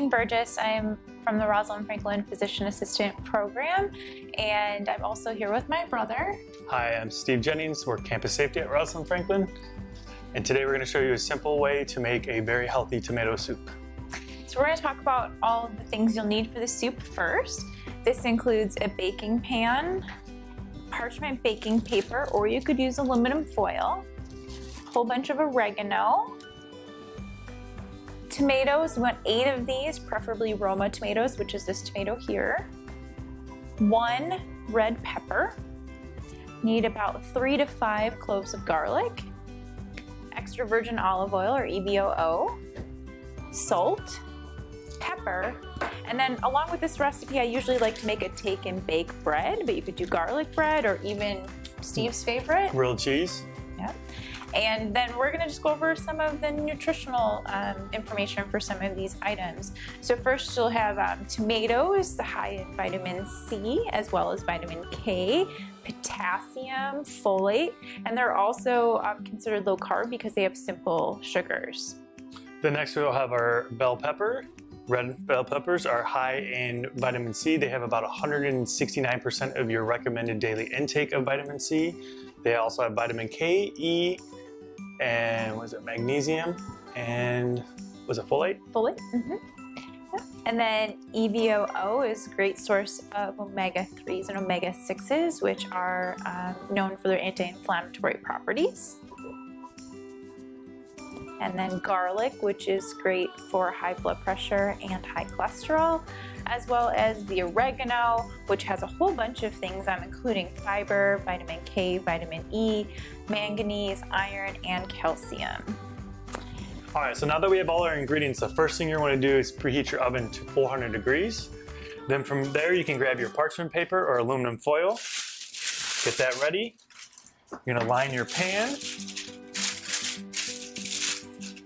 Kristine Burgess. I'm from the Rosalind Franklin Physician Assistant Program, and I'm also here with my brother. Hi, I'm Steve Jennings. We're Campus Safety at Rosalind Franklin, and today we're going to show you a simple way to make a very healthy tomato soup. So we're going to talk about all of the things you'll need for the soup first. This includes a baking pan, parchment baking paper, or you could use aluminum foil, a whole bunch of oregano, tomatoes. We want 8 of these, preferably Roma tomatoes, which is this tomato here. 1 red pepper. Need about 3 to 5 cloves of garlic. Extra virgin olive oil, or EVOO. Salt, pepper, and then along with this recipe, I usually like to make a take and bake bread, but you could do garlic bread or even Steve's favorite, Grilled cheese. Yeah. And then we're gonna just go over some of the nutritional information for some of these items. So first you'll have tomatoes, the high in vitamin C, as well as vitamin K, potassium, folate, and they're also considered low carb because they have simple sugars. Then next we'll have our bell pepper. Red bell peppers are high in vitamin C. They have about 169% of your recommended daily intake of vitamin C. They also have vitamin K, E, and magnesium, and was it folate? Folate. Mm-hmm. Yeah. And then EVOO is a great source of omega-3s and omega-6s, which are known for their anti-inflammatory properties. And then garlic, which is great for high blood pressure and high cholesterol, as well as the oregano, which has a whole bunch of things, including fiber, vitamin K, vitamin E, manganese, iron, and calcium. All right, so now that we have all our ingredients, the first thing you want to do is preheat your oven to 400 degrees. Then from there, you can grab your parchment paper or aluminum foil. Get that ready. You're gonna line your pan.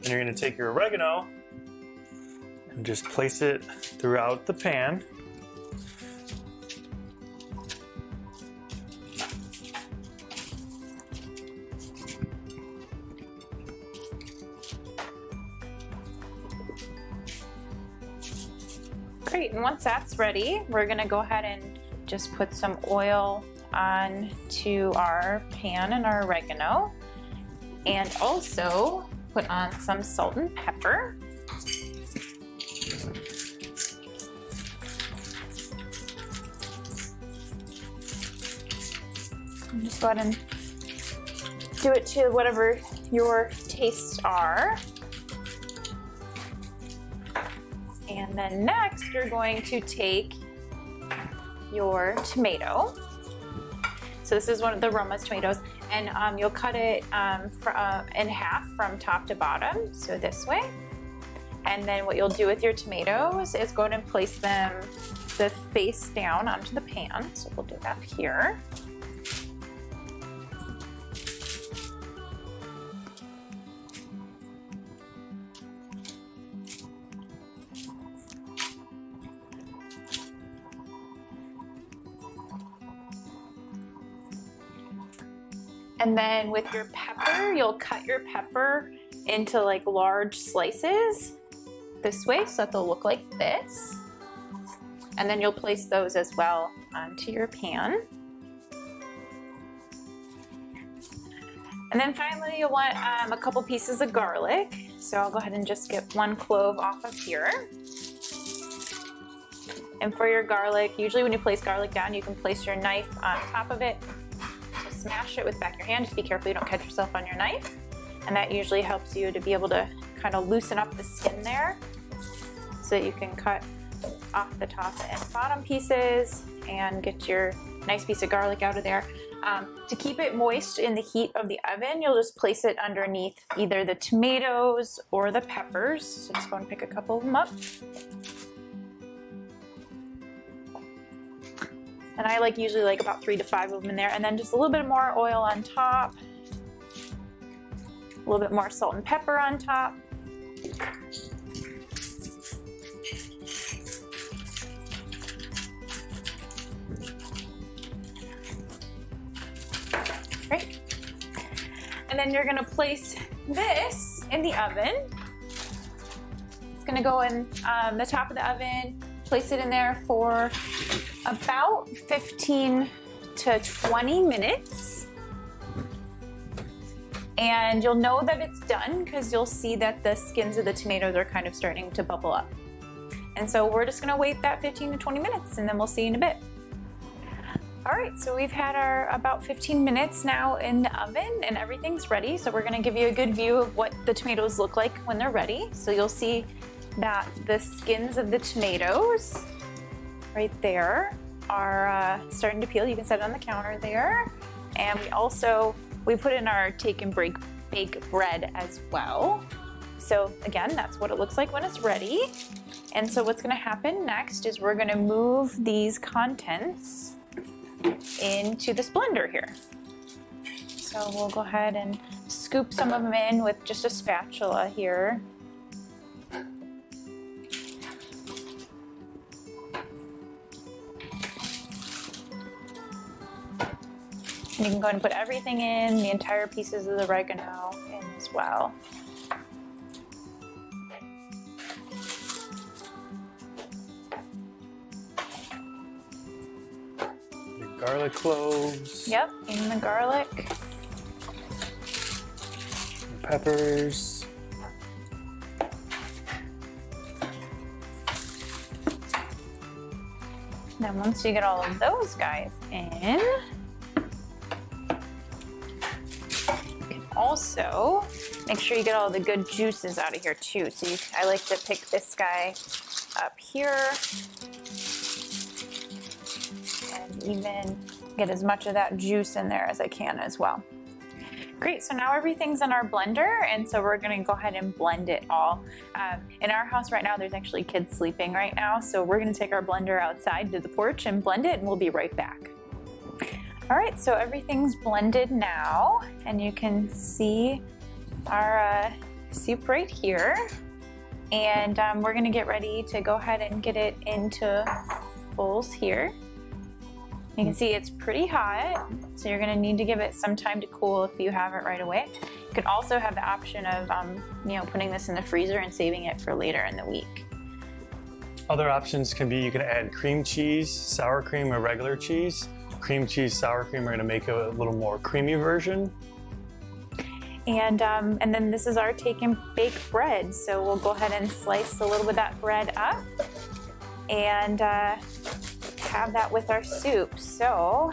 And you're going to take your oregano and just place it throughout the pan. Great, and once that's ready, we're going to go ahead and just put some oil onto our pan and our oregano, and also put on some salt and pepper. And just go ahead and do it to whatever your tastes are. And then next, you're going to take your tomato. So this is one of the Roma's tomatoes, and you'll cut it in half from top to bottom, so this way. And then what you'll do with your tomatoes is go ahead and place them the face down onto the pan. So we'll do that here. And then with your pepper, you'll cut your pepper into like large slices this way so that they'll look like this. And then you'll place those as well onto your pan. And then finally you'll want a couple pieces of garlic. So I'll go ahead and just get 1 clove off of here. And for your garlic, usually when you place garlic down, you can place your knife on top of it. Smash it with the back of your hand. Just be careful you don't catch yourself on your knife. And that usually helps you to be able to kind of loosen up the skin there so that you can cut off the top and bottom pieces and get your nice piece of garlic out of there. To keep it moist in the heat of the oven, you'll just place it underneath either the tomatoes or the peppers. So just go and pick a couple of them up. And I usually like about 3 to 5 of them in there, and then just a little bit more oil on top, a little bit more salt and pepper on top. Right. And then you're gonna place this in the oven. gonna go in the top of the oven, place it in there for about 15 to 20 minutes. And you'll know that it's done because you'll see that the skins of the tomatoes are kind of starting to bubble up. And so we're just gonna wait that 15 to 20 minutes and then we'll see you in a bit. All right, so we've had our about 15 minutes now in the oven and everything's ready. So we're gonna give you a good view of what the tomatoes look like when they're ready. So you'll see that the skins of the tomatoes right there are starting to peel. You can set it on the counter there. And we put in our take and bake bread as well. So again, that's what it looks like when it's ready. And so what's gonna happen next is we're gonna move these contents into this blender here. So we'll go ahead and scoop some of them in with just a spatula here. And you can go ahead and put everything in, the entire pieces of the oregano in as well. Garlic cloves. Yep, in the garlic. Peppers. Then once you get all of those guys in, you can also make sure you get all the good juices out of here too. So I like to pick this guy up here. Even get as much of that juice in there as I can as well. Great, so now everything's in our blender, and so we're gonna go ahead and blend it all. In our house right now, there's actually kids sleeping right now, so we're gonna take our blender outside to the porch and blend it, and we'll be right back. All right, so everything's blended now, and you can see our soup right here. And we're gonna get ready to go ahead and get it into bowls here. You can see it's pretty hot, so you're gonna need to give it some time to cool if you have it right away. You can also have the option of putting this in the freezer and saving it for later in the week. Other options can be you can add cream cheese, sour cream, or regular cheese. Cream cheese, sour cream are gonna make a little more creamy version. And then this is our take and bake bread. So we'll go ahead and slice a little bit of that bread up and have that with our soup. So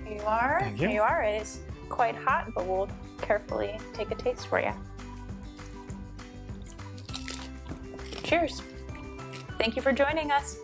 here you are. Thank you. Here you are. It is quite hot, but we'll carefully take a taste for you. Cheers. Thank you for joining us.